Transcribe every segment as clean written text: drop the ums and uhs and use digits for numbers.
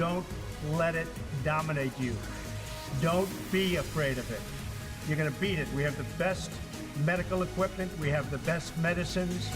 Don't let it dominate you. Don't be afraid of it. You're going to beat it. We have the best medical equipment. We have the best medicines.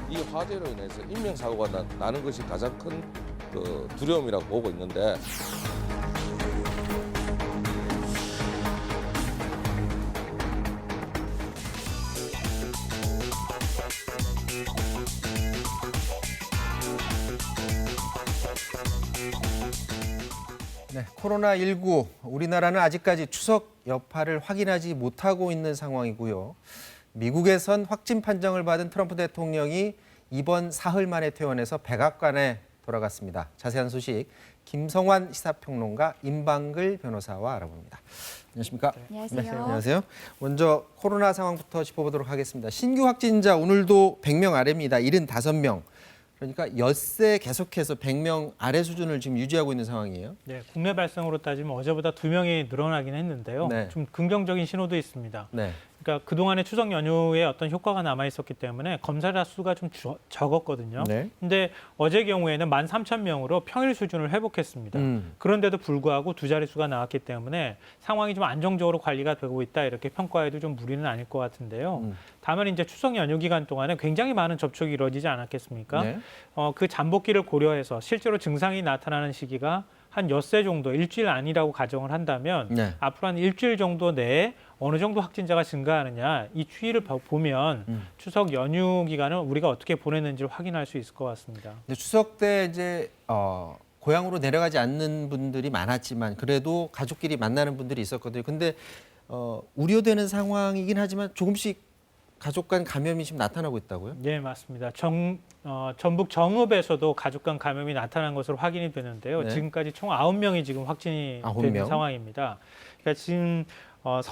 이 화재로 인해서 인명사고가 나는 것이 가장 큰 두려움이라고 보고 있는데 네, 코로나19 우리나라는 아직까지 추석 여파를 확인하지 못하고 있는 상황이고요. 미국에선 확진 판정을 받은 트럼프 대통령이 이번 사흘 만에 퇴원해서 백악관에 돌아갔습니다. 자세한 소식 김성환 시사평론가 임방글 변호사와 알아봅니다. 안녕하십니까? 안녕하세요. 네, 안녕하세요. 먼저 코로나 상황부터 짚어보도록 하겠습니다. 신규 확진자 오늘도 100명 아래입니다. 75명. 그러니까 엿새 계속해서 100명 아래 수준을 지금 유지하고 있는 상황이에요. 네, 국내 발생으로 따지면 어제보다 2명이 늘어나긴 했는데요. 네. 좀 긍정적인 신호도 있습니다. 네. 그러니까 그동안의 추석 연휴에 어떤 효과가 남아 있었기 때문에 검사 수가 좀 적었거든요. 네. 근데 어제 경우에는 13,000명으로 평일 수준을 회복했습니다. 그런데도 불구하고 두 자릿수가 나왔기 때문에 상황이 좀 안정적으로 관리가 되고 있다 이렇게 평가해도 좀 무리는 아닐 것 같은데요. 다만 이제 추석 연휴 기간 동안에 굉장히 많은 접촉이 이루어지지 않았겠습니까? 네. 그 잠복기를 고려해서 실제로 증상이 나타나는 시기가 한 엿새 정도, 일주일 아니라고 가정을 한다면 네. 앞으로 한 일주일 정도 내에 어느 정도 확진자가 증가하느냐 이 추이를 보면 추석 연휴 기간을 우리가 어떻게 보냈는지를 확인할 수 있을 것 같습니다. 근데 추석 때 이제 고향으로 내려가지 않는 분들이 많았지만 그래도 가족끼리 만나는 분들이 있었거든요. 근데 우려되는 상황이긴 하지만 조금씩 가족 간 감염이 지금 나타나고 있다고요? 네, 맞습니다. 전북 정읍에서도 가족 간 감염이 나타난 것으로 확인이 되는데요. 네. 지금까지 총 9명이 지금 확진이 9명? 되는 상황입니다. 그러니까 지금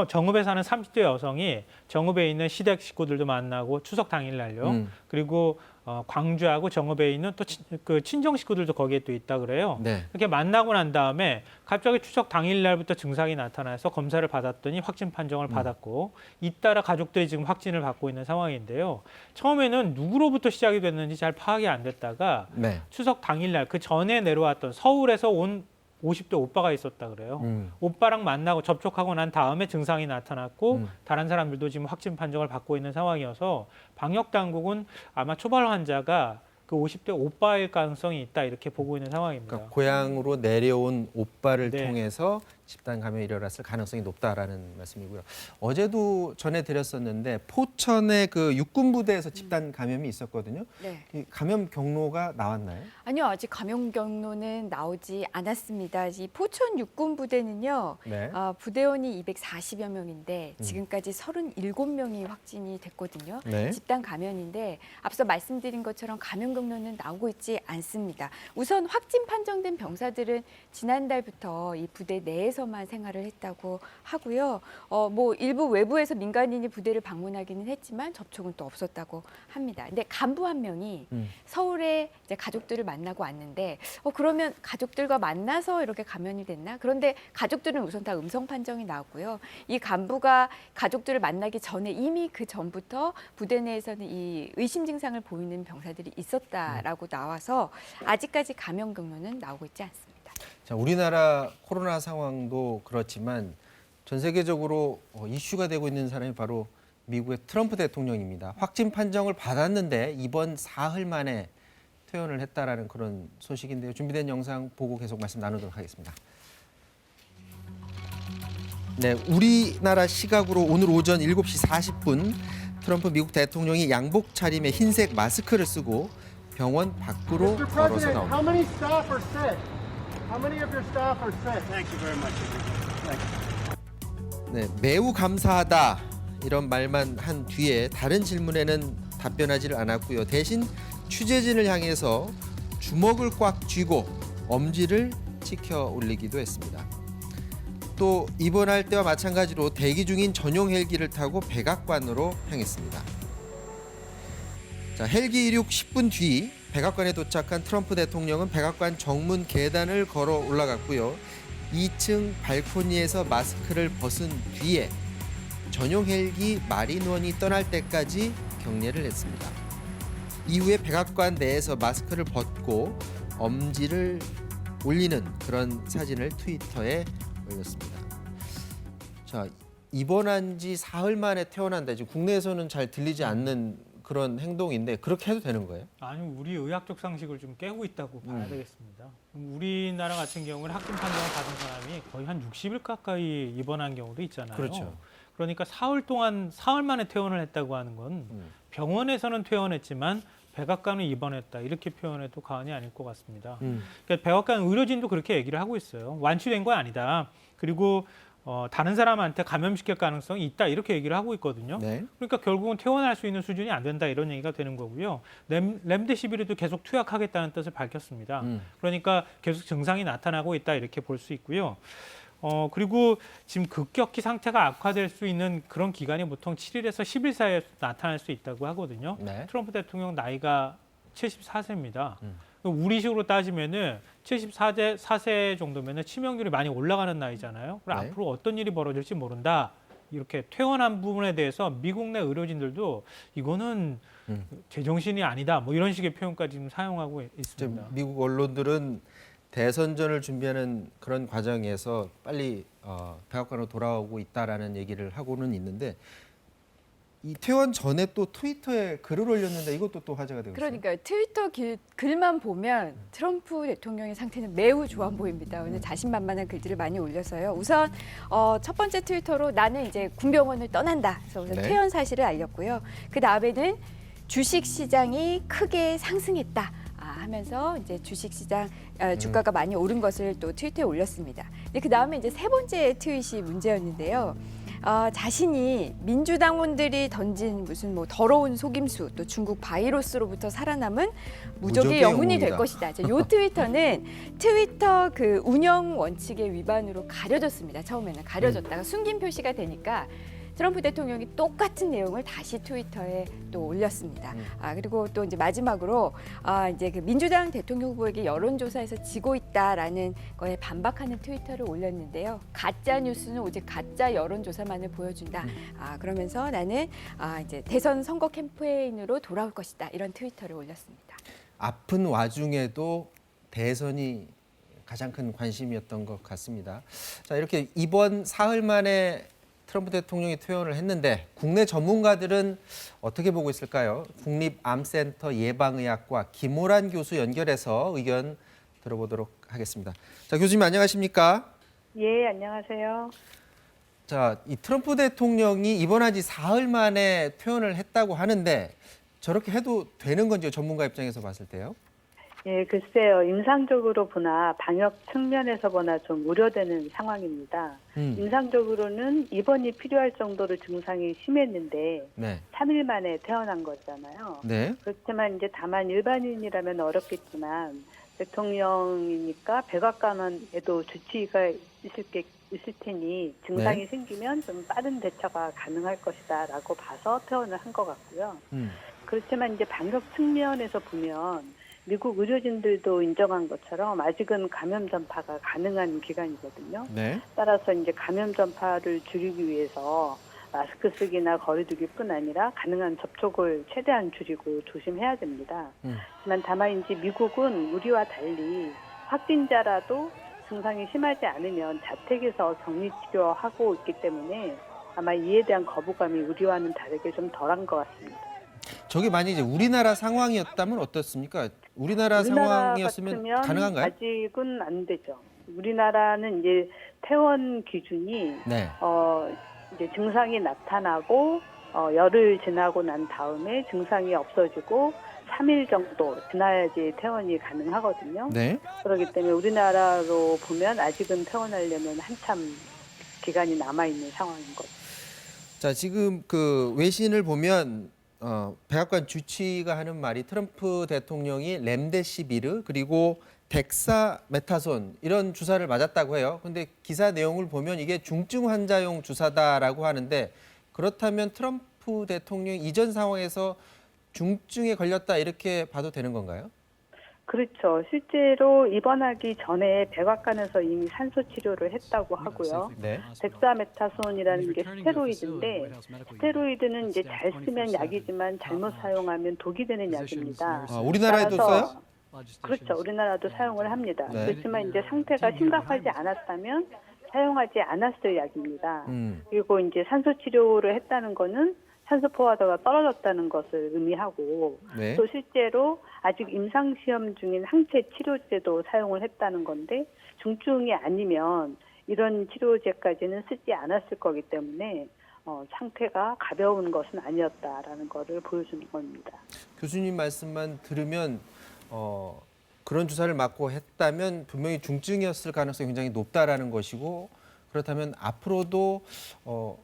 정읍에 사는 30대 여성이 정읍에 있는 시댁 식구들도 만나고 추석 당일날요. 그리고 광주하고 정읍에 있는 또 친정 식구들도 거기에 또 있다 그래요. 네. 이렇게 만나고 난 다음에 갑자기 추석 당일날부터 증상이 나타나서 검사를 받았더니 확진 판정을 받았고 잇따라 가족들이 지금 확진을 받고 있는 상황인데요. 처음에는 누구로부터 시작이 됐는지 잘 파악이 안 됐다가 네. 추석 당일날 그 전에 내려왔던 서울에서 온 50대 오빠가 있었다 그래요. 오빠랑 만나고 접촉하고 난 다음에 증상이 나타났고 다른 사람들도 지금 확진 판정을 받고 있는 상황이어서 방역 당국은 아마 초발 환자가 그 50대 오빠일 가능성이 있다 이렇게 보고 있는 상황입니다. 그러니까 고향으로 내려온 오빠를 네. 통해서 집단 감염이 일어났을 가능성이 높다라는 말씀이고요. 어제도 전해드렸었는데 포천의 그 육군 부대에서 집단 감염이 있었거든요. 네. 이 감염 경로가 나왔나요? 아니요, 아직 감염 경로는 나오지 않았습니다. 이 포천 육군부대는요, 네. 부대원이 240여 명인데 지금까지 37명이 확진이 됐거든요. 네. 집단 감염인데 앞서 말씀드린 것처럼 감염 경로는 나오고 있지 않습니다. 우선 확진 판정된 병사들은 지난달부터 이 부대 내에서만 생활을 했다고 하고요. 뭐 일부 외부에서 민간인이 부대를 방문하기는 했지만 접촉은 또 없었다고 합니다. 근데 간부 한 명이 서울에 이제 가족들을 만나고 왔는데 그러면 가족들과 만나서 이렇게 감염이 됐나? 그런데 가족들은 우선 다 음성 판정이 나왔고요. 이 간부가 가족들을 만나기 전에 이미 그 전부터 부대 내에서는 이 의심 증상을 보이는 병사들이 있었다라고 나와서 아직까지 감염 경로는 나오고 있지 않습니다. 자, 우리나라 코로나 상황도 그렇지만 전 세계적으로 이슈가 되고 있는 사람이 바로 미국의 트럼프 대통령입니다. 확진 판정을 받았는데 이번 사흘 만에 퇴원을 했다라는 그런 소식인데요. 준비된 영상 보고 계속 말씀 나누도록 하겠습니다. 네, 우리나라 시각으로 오늘 오전 7시 40분 트럼프 미국 대통령이 양복 차림에 흰색 마스크를 쓰고 병원 밖으로 Mr. 걸어서 President, 나옵니다. how many staff are sick? How many of your staff are sick? Thank you very much. Thank you. 네, 매우 감사하다 이런 말만 한 뒤에 다른 질문에는 답변하지를 않았고요. 대신 취재진을 향해서 주먹을 꽉 쥐고 엄지를 치켜 올리기도 했습니다. 또 입원할 때와 마찬가지로 대기 중인 전용 헬기를 타고 백악관으로 향했습니다. 자, 헬기 이륙 10분 뒤 백악관에 도착한 트럼프 대통령은 백악관 정문 계단을 걸어 올라갔고요. 2층 발코니에서 마스크를 벗은 뒤에 전용 헬기 마린원이 떠날 때까지 경례를 했습니다. 이후에 백악관 내에서 마스크를 벗고 엄지를 올리는 그런 사진을 트위터에 올렸습니다. 자, 입원한 지 사흘 만에 퇴원한다. 지금 국내에서는 잘 들리지 않는 그런 행동인데 그렇게 해도 되는 거예요? 아니, 우리 의학적 상식을 좀 깨고 있다고 봐야 되겠습니다. 우리나라 같은 경우는 확진 판정을 받은 사람이 거의 한 60일 가까이 입원한 경우도 있잖아요. 그렇죠. 그러니까 사흘 만에 퇴원을 했다고 하는 건 병원에서는 퇴원했지만 백악관은 입원했다, 이렇게 표현해도 과언이 아닐 것 같습니다. 그러니까 백악관 의료진도 그렇게 얘기를 하고 있어요. 완치된 거 아니다. 그리고 다른 사람한테 감염시킬 가능성이 있다, 이렇게 얘기를 하고 있거든요. 네. 그러니까 결국은 퇴원할 수 있는 수준이 안 된다, 이런 얘기가 되는 거고요. 렘데시비르도 계속 투약하겠다는 뜻을 밝혔습니다. 그러니까 계속 증상이 나타나고 있다, 이렇게 볼 수 있고요. 그리고 지금 급격히 상태가 악화될 수 있는 그런 기간이 보통 7일에서 10일 사이에 나타날 수 있다고 하거든요. 네. 트럼프 대통령 나이가 74세입니다. 우리식으로 따지면은 74세 정도면은 치명률이 많이 올라가는 나이잖아요. 그럼 네. 앞으로 어떤 일이 벌어질지 모른다. 이렇게 퇴원한 부분에 대해서 미국 내 의료진들도 이거는 제정신이 아니다, 뭐 이런 식의 표현까지 지금 사용하고 있습니다. 미국 언론들은 대선전을 준비하는 그런 과정에서 빨리 백악관으로 돌아오고 있다라는 얘기를 하고는 있는데 이 퇴원 전에 또 트위터에 글을 올렸는데 이것도 또 화제가 되고 있어요. 그러니까요. 트위터 글만 보면 트럼프 대통령의 상태는 매우 좋아 보입니다. 오늘 자신만만한 글들을 많이 올려서요. 우선 첫 번째 트위터로 나는 이제 군병원을 떠난다. 그래서 우선 네. 퇴원 사실을 알렸고요. 그 다음에는 주식 시장이 크게 상승했다. 하면서 이제 주식시장 주가가 많이 오른 것을 또 트위터에 올렸습니다. 근데 그 다음에 이제 세 번째 트윗이 문제였는데요. 자신이 민주당원들이 던진 무슨 뭐 더러운 속임수, 또 중국 바이러스로부터 살아남은 무적의 영웅이 될 것이다. 이 트위터는 트위터 그 운영 원칙의 위반으로 가려졌습니다. 처음에는 가려졌다가 숨긴 표시가 되니까 트럼프 대통령이 똑같은 내용을 다시 트위터에 또 올렸습니다. 그리고 또 이제 마지막으로 이제 그 민주당 대통령 후보에게 여론조사에서 지고 있다라는 거에 반박하는 트위터를 올렸는데요. 가짜 뉴스는 오직 가짜 여론조사만을 보여준다. 그러면서 나는 이제 대선 선거 캠페인으로 돌아올 것이다. 이런 트위터를 올렸습니다. 아픈 와중에도 대선이 가장 큰 관심이었던 것 같습니다. 자, 이렇게 이번 사흘 만에 트럼프 대통령이 퇴원을 했는데 국내 전문가들은 어떻게 보고 있을까요? 국립암센터 예방의학과 김호란 교수 연결해서 의견 들어보도록 하겠습니다. 자, 교수님 안녕하십니까? 예, 안녕하세요. 자, 이 트럼프 대통령이 입원한 지 사흘 만에 퇴원을 했다고 하는데 저렇게 해도 되는 건지요? 전문가 입장에서 봤을 때요? 예, 글쎄요. 임상적으로 보나 방역 측면에서 보나 좀 우려되는 상황입니다. 임상적으로는 입원이 필요할 정도로 증상이 심했는데 네. 3일 만에 퇴원한 거잖아요. 네. 그렇지만 이제 다만 일반인이라면 어렵겠지만 대통령이니까 백악관에도 조치가 있을 테니 증상이 네. 생기면 좀 빠른 대처가 가능할 것이다라고 봐서 퇴원을 한 것 같고요. 그렇지만 이제 방역 측면에서 보면 미국 의료진들도 인정한 것처럼 아직은 감염 전파가 가능한 기간이거든요. 네. 따라서 이제 감염 전파를 줄이기 위해서 마스크 쓰기나 거리두기뿐 아니라 가능한 접촉을 최대한 줄이고 조심해야 됩니다. 하지만 다만 이제 미국은 우리와 달리 확진자라도 증상이 심하지 않으면 자택에서 격리 치료하고 있기 때문에 아마 이에 대한 거부감이 우리와는 다르게 좀 덜한 것 같습니다. 저게 만약 이제 우리나라 상황이었다면 어떻습니까? 우리나라 상황이었으면 같으면 가능한가요? 아직은 안 되죠. 우리나라는 이제 퇴원 기준이 네. 이제 증상이 나타나고 열흘 지나고 난 다음에 증상이 없어지고 3일 정도 지나야지 퇴원이 가능하거든요. 네. 그렇기 때문에 우리나라로 보면 아직은 퇴원하려면 한참 기간이 남아 있는 상황인 거죠. 자, 지금 그 외신을 보면 백악관 주치의가 하는 말이 트럼프 대통령이 렘데시비르 그리고 덱사메타손 이런 주사를 맞았다고 해요. 근데 기사 내용을 보면 이게 중증 환자용 주사다라고 하는데 그렇다면 트럼프 대통령이 이전 상황에서 중증에 걸렸다 이렇게 봐도 되는 건가요? 그렇죠. 실제로 입원하기 전에 백악관에서 이미 산소 치료를 했다고 하고요. 네. 덱사메타손이라는 게 스테로이드인데 스테로이드는 이제 잘 쓰면 약이지만 잘못 사용하면 독이 되는 약입니다. 우리나라에도 따라서 써요? 그렇죠. 우리나라도 사용을 합니다. 네. 그렇지만 이제 상태가 심각하지 않았다면 사용하지 않았을 약입니다. 그리고 이제 산소 치료를 했다는 거는 산소 포화도가 떨어졌다는 것을 의미하고 네. 또 실제로 아직 임상 시험 중인 항체 치료제도 사용을 했다는 건데 중증이 아니면 이런 치료제까지는 쓰지 않았을 거기 때문에 상태가 가벼운 것은 아니었다라는 것을 보여주는 겁니다. 교수님 말씀만 들으면 그런 주사를 맞고 했다면 분명히 중증이었을 가능성이 굉장히 높다라는 것이고 그렇다면 앞으로도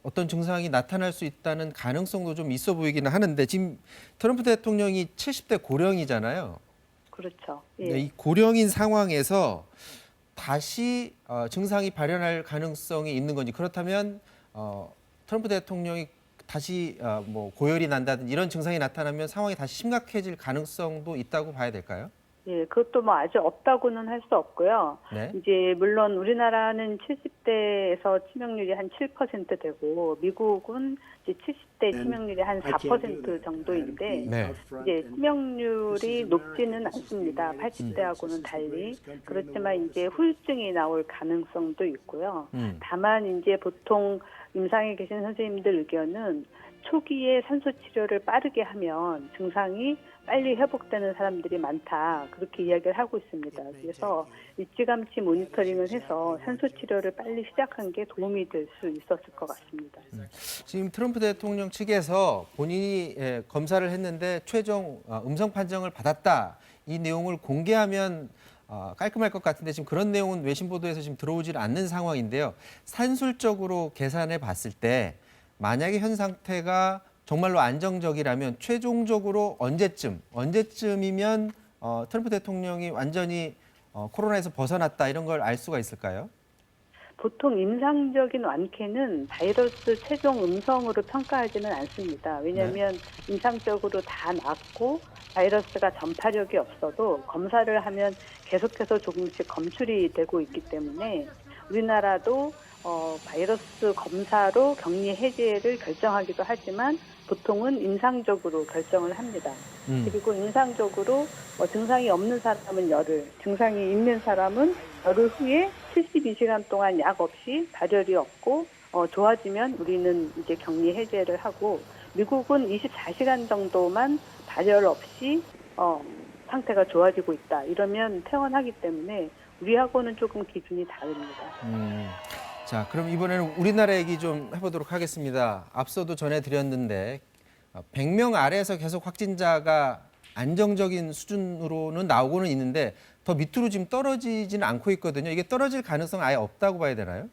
어떤 증상이 나타날 수 있다는 가능성도 좀 있어 보이기는 하는데 지금 트럼프 대통령이 70대 고령이잖아요. 그렇죠. 예. 네, 이 고령인 상황에서 다시 증상이 발현할 가능성이 있는 건지 그렇다면 트럼프 대통령이 다시 뭐 고열이 난다든지 이런 증상이 나타나면 상황이 다시 심각해질 가능성도 있다고 봐야 될까요? 예, 그것도 뭐 아주 없다고는 할 수 없고요. 네. 이제 물론 우리나라는 70대에서 치명률이 한 7% 되고 미국은 이제 70대 치명률이 한 4% 정도인데 네. 이제 치명률이 높지는 않습니다. 80대하고는 달리. 그렇지만 이제 후유증이 나올 가능성도 있고요. 다만 이제 보통 임상에 계신 선생님들 의견은 초기에 산소 치료를 빠르게 하면 증상이 빨리 회복되는 사람들이 많다. 그렇게 이야기를 하고 있습니다. 그래서 일찌감치 모니터링을 해서 산소 치료를 빨리 시작한 게 도움이 될 수 있었을 것 같습니다. 지금 트럼프 대통령 측에서 본인이 검사를 했는데 최종 음성 판정을 받았다. 이 내용을 공개하면 깔끔할 것 같은데 지금 그런 내용은 외신 보도에서 지금 들어오질 않는 상황인데요. 산술적으로 계산해 봤을 때 만약에 현 상태가 정말로 안정적이라면 최종적으로 언제쯤이면 트럼프 대통령이 완전히 코로나에서 벗어났다 이런 걸 알 수가 있을까요? 보통 임상적인 완쾌는 바이러스 최종 음성으로 평가하지는 않습니다. 왜냐하면 임상적으로 다 낫고 바이러스가 전파력이 없어도 검사를 하면 계속해서 조금씩 검출이 되고 있기 때문에 우리나라도 바이러스 검사로 격리 해제를 결정하기도 하지만 보통은 임상적으로 결정을 합니다. 그리고 임상적으로 증상이 없는 사람은 열흘, 증상이 있는 사람은 열흘 후에 72시간 동안 약 없이 발열이 없고 좋아지면 우리는 이제 격리 해제를 하고 미국은 24시간 정도만 발열 없이 상태가 좋아지고 있다. 이러면 퇴원하기 때문에 우리하고는 조금 기준이 다릅니다. 자, 그럼 이번에는 우리나라 얘기 좀 해보도록 하겠습니다. 앞서도 전해드렸는데 100명 아래에서 계속 확진자가 안정적인 수준으로는 나오고는 있는데 더 밑으로 지금 떨어지지는 않고 있거든요. 이게 떨어질 가능성 아예 없다고 봐야 되나요?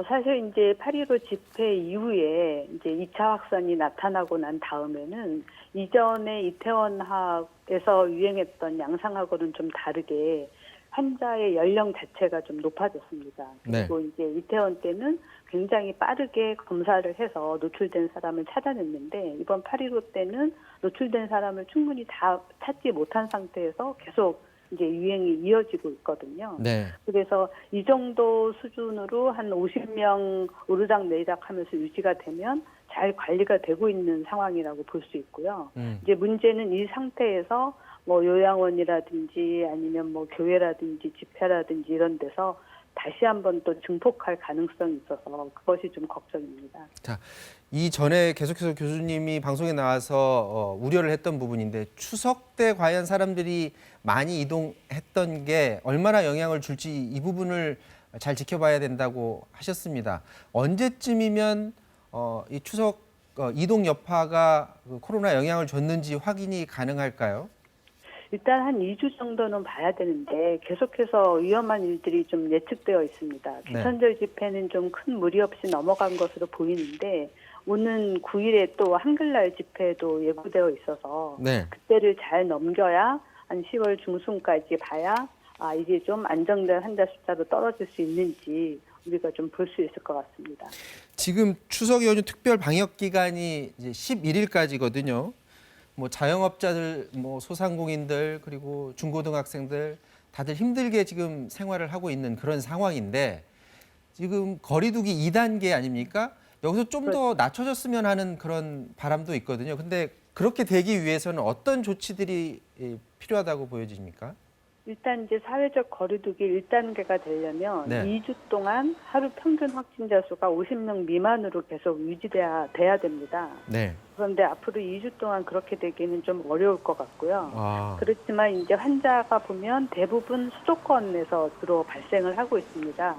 사실 이제 8.15 집회 이후에 이제 2차 확산이 나타나고 난 다음에는 이전에 이태원학에서 유행했던 양상하고는 좀 다르게 환자의 연령 자체가 좀 높아졌습니다. 그리고 이제 이태원 때는 굉장히 빠르게 검사를 해서 노출된 사람을 찾아냈는데 이번 8.15 때는 노출된 사람을 충분히 다 찾지 못한 상태에서 계속 이제 유행이 이어지고 있거든요. 네. 그래서 이 정도 수준으로 한 50명 오르락내리락 하면서 유지가 되면 잘 관리가 되고 있는 상황이라고 볼 수 있고요. 이제 문제는 이 상태에서 뭐 요양원이라든지 아니면 뭐 교회라든지 집회라든지 이런 데서 다시 한번 또 증폭할 가능성이 있어서 그것이 좀 걱정입니다. 자, 이전에 계속해서 교수님이 방송에 나와서 우려를 했던 부분인데 추석 때 과연 사람들이 많이 이동했던 게 얼마나 영향을 줄지 이 부분을 잘 지켜봐야 된다고 하셨습니다. 언제쯤이면 이 추석 이동 여파가 코로나 영향을 줬는지 확인이 가능할까요? 일단 한 2주 정도는 봐야 되는데 계속해서 위험한 일들이 좀 예측되어 있습니다. 개천절 집회는 좀 큰 무리 없이 넘어간 것으로 보이는데 오는 9일에 또 한글날 집회도 예고되어 있어서 그때를 잘 넘겨야 한 10월 중순까지 봐야 이게 좀 안정된 환자 숫자로 떨어질 수 있는지 우리가 좀 볼 수 있을 것 같습니다. 지금 추석 연휴 특별 방역 기간이 이제 11일까지거든요. 뭐 자영업자들, 뭐 소상공인들 그리고 중고등학생들 다들 힘들게 지금 생활을 하고 있는 그런 상황인데 지금 거리두기 2단계 아닙니까? 여기서 좀 더 낮춰졌으면 하는 그런 바람도 있거든요. 근데 그렇게 되기 위해서는 어떤 조치들이 필요하다고 보여집니까? 일단 이제 사회적 거리두기 1단계가 되려면 네. 2주 동안 하루 평균 확진자 수가 50명 미만으로 계속 유지돼야 됩니다. 네. 그런데 앞으로 2주 동안 그렇게 되기는 좀 어려울 것 같고요. 아, 그렇지만 이제 환자가 보면 대부분 수도권에서 주로 발생을 하고 있습니다.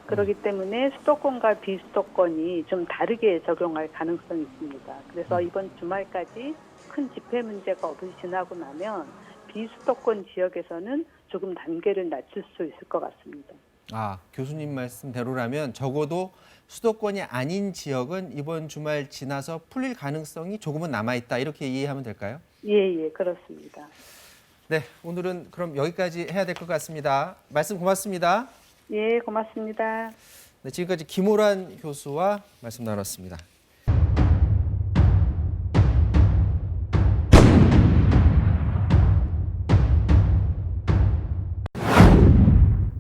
그렇기 때문에 수도권과 비수도권이 좀 다르게 적용할 가능성이 있습니다. 그래서 이번 주말까지 큰 집회 문제가 없이 지나고 나면 비수도권 지역에서는 조금 단계를 낮출 수 있을 것 같습니다. 아, 교수님 말씀대로라면 적어도 수도권이 아닌 지역은 이번 주말 지나서 풀릴 가능성이 조금은 남아있다. 이렇게 이해하면 될까요? 예, 그렇습니다. 네, 오늘은 그럼 여기까지 해야 될 것 같습니다. 말씀 고맙습니다. 예, 고맙습니다. 네, 지금까지 김호란 교수와 말씀 나눴습니다.